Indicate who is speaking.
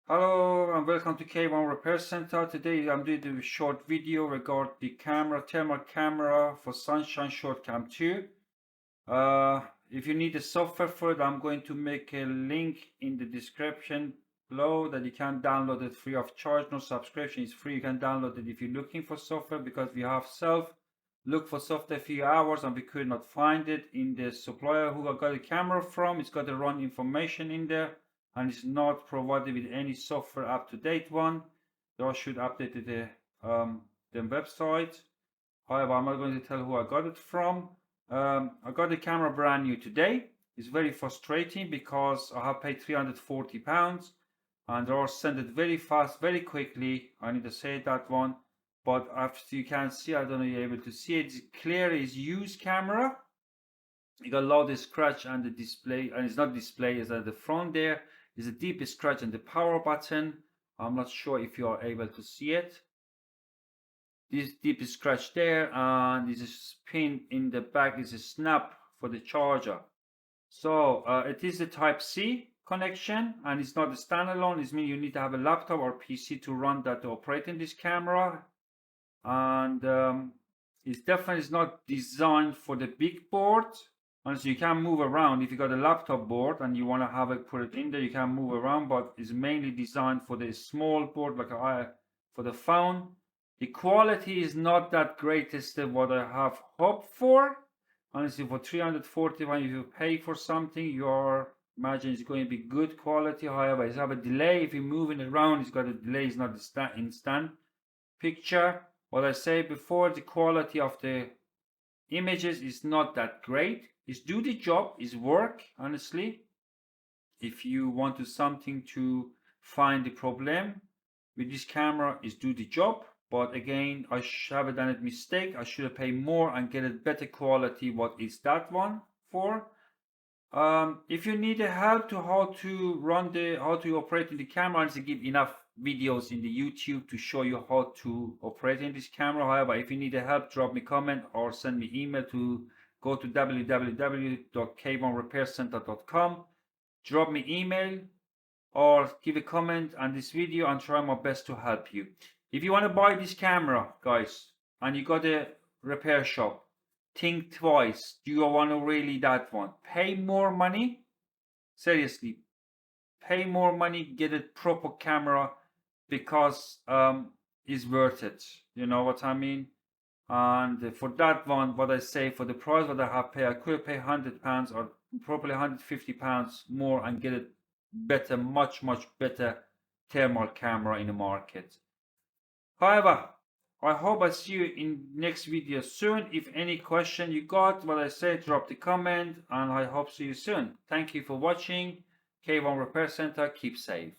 Speaker 1: Hello and welcome to K1 Repair Center. Today I'm doing a short video regarding the thermal camera for Sunshine Short Cam 2. If you need the software for it, I'm going to make a link in the description below that you can download it free of charge. No subscription, it's free. You can download it if you're looking for software, because we have look for software a few hours and we could not find it in the supplier who I got the camera from. It's got the wrong information in there, and it's not provided with any software up-to-date one. They should update the website. However, I'm not going to tell who I got it from. I got the camera brand new today. It's very frustrating because I have paid £340 and they are sent it very fast, very quickly. I need to say that one. But after you can see, I don't know if you're able to see it. It's clear it's used camera. You got a lot of scratch on the display, and it's not display, it's at the front there. There's a deep scratch on the power button. I'm not sure if you are able to see it. This deep scratch there, and this is pin in the back is a snap for the charger. So it is the type C connection, and it's not a standalone. It means you need to have a laptop or PC to run that to operate in this camera. And it's definitely not designed for the big board. And so you can move around. If you got a laptop board and you want to have it put it in there, you can move around, but it's mainly designed for the small board, like for the phone. The quality is not that greatest what I have hoped for. Honestly, for 341, if you pay for something, you imagine it's going to be good quality. However, it's have a delay. If you're moving it around, it's got a delay. It's not the instant picture. What I said before, the quality of the images is not that great. It's do the job, is work, honestly. If you want to something to find the problem with this camera, is do the job. But again, I have done a mistake. I should have paid more and get a better quality. What is that one for? If you need help to how to operate in the camera, and to give enough videos in the YouTube to show you how to operate in this camera. However, if you need help, drop me a comment or send me email to go to www.k1repaircenter.com. Drop me email or give a comment on this video and try my best to help you. If you want to buy this camera, guys, and you got a repair shop, think twice. Do you want to really that one? Pay more money. Seriously, pay more money, get a proper camera, because it's worth it. You know what I mean? And for that one, what I say, for the price that I have paid, I could pay £100 or probably £150 more and get a better, much better thermal camera in the market. However, I hope I see you in next video soon. If any question you got what I said, drop the comment, and I hope see you soon. Thank you for watching. K1 Repair Center. Keep safe.